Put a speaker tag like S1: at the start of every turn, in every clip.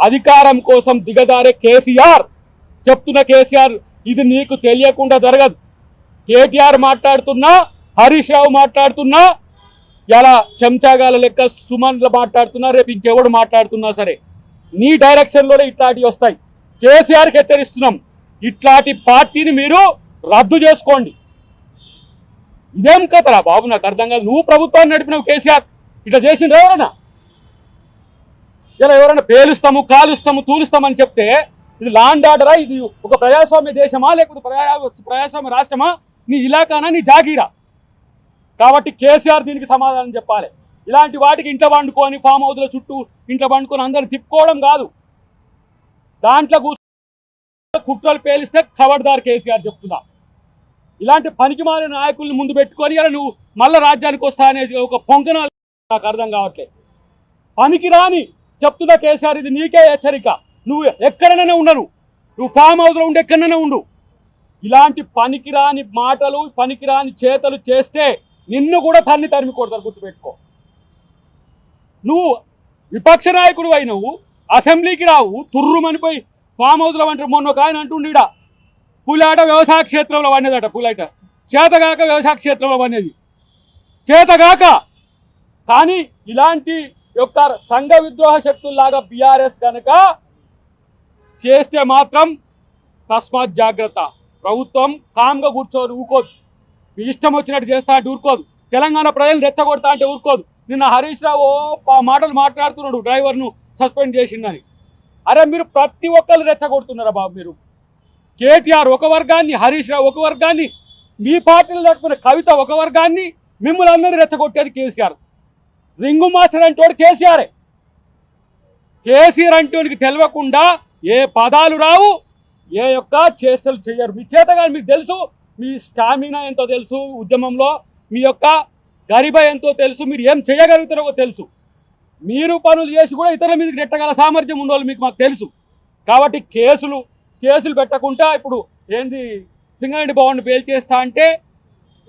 S1: అధికారం కోసం దిగజారే కేసీఆర్. చెప్తున్న కేసీఆర్, ఇది నీకు తెలియకుండా జరగదు. కేటీఆర్ మాట్లాడుతున్నా, హరీష్ రావు మాట్లాడుతున్నా, ఇలా చెంచాగాల లెక్క సుమన్లు మాట్లాడుతున్నా, రేపు ఇంకెవడు మాట్లాడుతున్నా సరే నీ డైరెక్షన్లోనే ఇట్లాంటివి వస్తాయి. కేసీఆర్కి హెచ్చరిస్తున్నాం, ఇట్లాంటి పార్టీని మీరు రద్దు చేసుకోండి. ఇదేం కథరా బాబు, నాకు అర్థం కాదు. నువ్వు ప్రభుత్వాన్ని నడిపినావు కేసీఆర్, ఇట్లా చేసిండ్రు ఎవరన్నా? ఇలా ఎవరైనా పేలుస్తాము, కాలుస్తాము, తూలుస్తామని చెప్తే ఇది లాండ్ ఆర్డరా? ఇది ఒక ప్రజాస్వామ్య దేశమా లేకపోతే ప్రజాస్వామ్య రాష్ట్రమా? నీ ఇలాకానా, నీ జాగీరా? కాబట్టి కేసీఆర్ దీనికి సమాధానం చెప్పాలి. ఇలాంటి వాటికి ఇంట్లో వండుకొని ఫామ్ హౌస్ల చుట్టూ ఇంట్లో వండుకొని అందరిని తిప్పుకోవడం కాదు. దాంట్లో కుట్రలు పేలిస్తే ఖబర్దార్ కేసీఆర్ చెప్తున్నా. ఇలాంటి పనికిమాలిన నాయకుల్ని ముందు పెట్టుకొని ఇలా నువ్వు మళ్ళీ రాజ్యానికి వస్తా అనేది ఒక పొంకన నాకు అర్థం కావట్లేదు. పనికి రాని చెప్తున్నా కేసీఆర్, ఇది నీకే హెచ్చరిక. నువ్వు ఎక్కడైనా ఉండను, నువ్వు ఫామ్ హౌస్లో ఉండి ఎక్కడైనా ఉండు. ఇలాంటి పనికిరాని మాటలు, పనికిరాని చేతలు చేస్తే నిన్ను కూడా తరిమి కొడతారు, గుర్తుపెట్టుకో. నువ్వు విపక్ష నాయకుడు అయినవు, అసెంబ్లీకి రావు, తుర్రుమనిపోయి ఫామ్ హౌస్లో అంటారు. మొన్న ఒక ఆయన అంటుండీడ, పులాట వ్యవసాయ క్షేత్రంలో పడినదట. పులాట చేతగాక వ్యవసాయ క్షేత్రంలో పడినది, చేతగాక. కానీ ఇలాంటి యొక్క సంఘ విద్రోహ శక్తుల్లాగా బీఆర్ఎస్ కనుక చేస్తే మాత్రం తస్మాత్ జాగ్రత్త. ప్రభుత్వం కామ్గా కూర్చోదు, ఊరుకోదు. ఇష్టం వచ్చినట్టు చేస్తా అంటే ఊరుకోదు. తెలంగాణ ప్రజలు రెచ్చగొడతా అంటే ఊరుకోదు. నిన్న హరీష్ రావు మాటలు మాట్లాడుతున్నాడు, డ్రైవర్ను సస్పెండ్ చేసిందని. అరే మీరు ప్రతి ఒక్కరు రెచ్చగొడుతున్నారా బాబు? మీరు కేటీఆర్ ఒక వర్గాన్ని, హరీష్ రావు ఒక వర్గాన్ని, మీ పార్టీలో నడుపుకున్న కవిత ఒక వర్గాన్ని, మిమ్మల్ని అందరినీ రెచ్చగొట్టేది కేసీఆర్. రింగు మాస్టర్ అంటోడు కేసీఆరే. కేసీఆర్ అంటోనికి తెలియకుండా ఏ పదాలు రావు, ఏ యొక్క చేష్టలు చేయరు. మీ చేతగా మీకు తెలుసు, మీ స్టామినా ఎంతో తెలుసు, ఉద్యమంలో మీ యొక్క గరిబ ఎంతో తెలుసు, మీరు ఏం చేయగలుగుతారో తెలుసు. మీరు పనులు చేసి కూడా ఇతరుల మీదకి నెట్టగల సామర్థ్యం ఉన్నవాళ్ళు మీకు మాకు తెలుసు. కాబట్టి కేసులు పెట్టకుండా ఇప్పుడు ఏంది సింగరేణి భవన్ పేల్చేస్తా అంటే,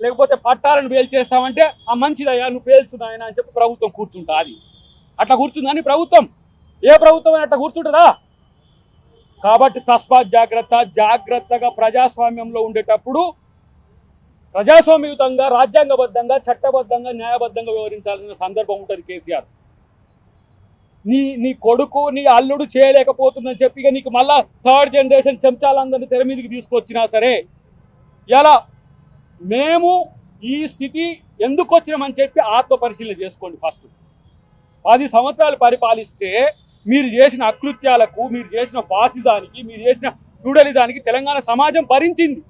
S1: లేకపోతే పట్టాలను పేల్చేస్తామంటే ఆ మంచిదయ్యా నువ్వు పేల్చున్నాయన అని చెప్పి ప్రభుత్వం కూర్చుంటా. అది అట్లా కూర్చుందని ప్రభుత్వం, ఏ ప్రభుత్వం అని అట్లా కూర్చుంటుందా? కాబట్టి తస్మాత్ జాగ్రత్తగా ప్రజాస్వామ్యంలో ఉండేటప్పుడు ప్రజాస్వామ్యయుతంగా, రాజ్యాంగబద్ధంగా, చట్టబద్ధంగా, న్యాయబద్ధంగా వ్యవహరించాల్సిన సందర్భం ఉంటుంది. కేసీఆర్ నీ కొడుకు, నీ అల్లుడు చేయలేకపోతుందని చెప్పి ఇక నీకు మళ్ళా థర్డ్ జనరేషన్ చెంచాలందరినీ తెర మీదకి తీసుకొచ్చినా సరే, ఇలా మేము ఈ స్థితి ఎందుకు వచ్చినామని చెప్పి ఆత్మ పరిశీలన చేసుకోండి. ఫస్ట్ 10 సంవత్సరాలు పరిపాలిస్తే మీరు చేసిన అకృత్యాలకు, మీరు చేసిన ఫాసిజానికి, మీరు చేసిన ఫ్యూడలిజానికి తెలంగాణ సమాజం భరించింది.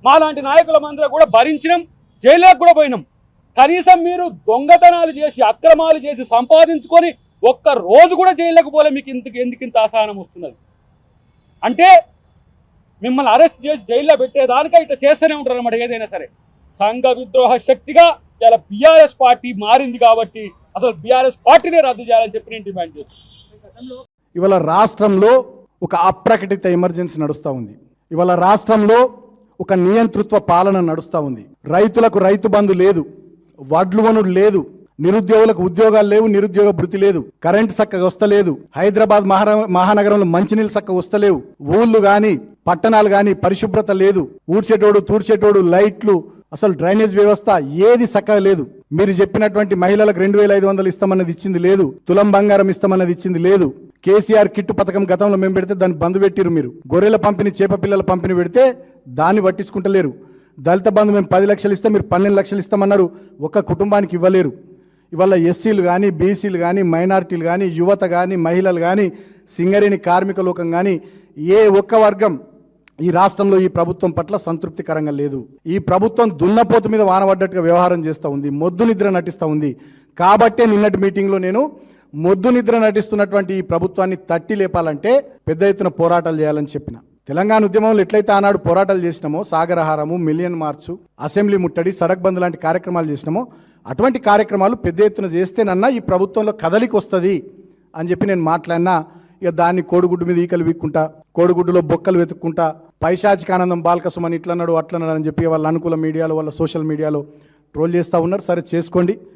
S1: మాలాంటి నాయకుల మందరూ కూడా భరించినాం, జైల్లోకి కూడా పోయినాం. కనీసం మీరు దొంగతనాలు చేసి, అక్రమాలు చేసి సంపాదించుకొని ఒక్క రోజు కూడా జైల్లోకి పోలే. మీకు ఎందుకు ఇంత అసహనం వస్తున్నది అంటే మిమ్మల్ని అరెస్ట్ చేసి జైల్లో పెట్టేదానిక ఇట్లా చేస్తూనే ఉంటారు అన్నమాట. ఏదైనా సరే సంఘ విద్రోహ శక్తిగా ఇలా బీఆర్ఎస్ పార్టీ మారింది. కాబట్టి అసలు బీఆర్ఎస్ పార్టీనే రద్దు చేయాలని చెప్పి నేను డిమాండ్ చేస్తున్నాను.
S2: ఇవాళ రాష్ట్రంలో ఒక అప్రకటిత ఎమర్జెన్సీ నడుస్తూ ఉంది. ఇవాళ రాష్ట్రంలో ఒక నియంతృత్వ పాలన నడుస్తూ ఉంది. రైతులకు రైతు బంధు లేదు, వడ్లు వనుడు లేదు, నిరుద్యోగులకు ఉద్యోగాలు లేవు, నిరుద్యోగ భృతి లేదు, కరెంటు చక్కగా వస్తలేదు, హైదరాబాద్ మహానగరంలో మంచినీళ్ళు చక్కగా వస్తలేవు, ఊళ్ళు కానీ పట్టణాలు కానీ పరిశుభ్రత లేదు, ఊడ్చేటోడు తూడ్చేటోడు, లైట్లు, అసలు డ్రైనేజ్ వ్యవస్థ ఏది చక్కగా లేదు. మీరు చెప్పినటువంటి మహిళలకు 2500 ఇస్తామన్నది ఇచ్చింది లేదు, తులం బంగారం ఇస్తామన్నది ఇచ్చింది లేదు. కేసీఆర్ కిట్టు పథకం గతంలో మేము పెడితే దాన్ని బంద్ పెట్టిరు. మీరు గొర్రెల పంపిణీ, చేప పిల్లల పంపిణీ పెడితే దాన్ని పట్టించుకుంటలేరు. దళిత బంధు మేము 10 లక్షలు ఇస్తే మీరు 12 లక్షలు ఇస్తామన్నారు, ఒక్క కుటుంబానికి ఇవ్వలేరు. ఇవాళ ఎస్సీలు కానీ, బీసీలు కానీ, మైనారిటీలు కానీ, యువత కానీ, మహిళలు కానీ, సింగరేణి కార్మిక లోకం కానీ ఏ ఒక్క వర్గం ఈ రాష్ట్రంలో ఈ ప్రభుత్వం పట్ల సంతృప్తికరంగా లేదు. ఈ ప్రభుత్వం దున్నపోతు మీద వానబడ్డట్టుగా వ్యవహారం చేస్తూ ఉంది, మొద్దు నిద్ర నటిస్తూ ఉంది. కాబట్టే నిన్నటి మీటింగ్లో నేను మొద్దు నిద్ర నటిస్తున్నటువంటి ఈ ప్రభుత్వాన్ని తట్టి లేపాలంటే పెద్ద ఎత్తున పోరాటాలు చేయాలని చెప్పిన. తెలంగాణ ఉద్యమంలో ఎట్లయితే ఆనాడు పోరాటాలు చేసినామో, సాగరహారము, మిలియన్ మార్చు, అసెంబ్లీ ముట్టడి, సడక్ బంద్ లాంటి కార్యక్రమాలు చేసినామో అటువంటి కార్యక్రమాలు పెద్ద ఎత్తున చేస్తేనన్నా ఈ ప్రభుత్వంలో కదలికి వస్తుంది అని చెప్పి నేను మాట్లాడినా. ఇక దాన్ని కోడిగుడ్డు మీద ఈకలు వీక్కుంటా, కోడిగుడ్డులో బొక్కలు వెతుక్కుంటా, పైశాచికానందం బాల్కసుమని ఇట్లన్నాడు అట్లన్నాడు అని చెప్పి వాళ్ళ అనుకూల మీడియాలో, వాళ్ళ సోషల్ మీడియాలో ట్రోల్ చేస్తూ ఉన్నారు. సరే చేసుకోండి.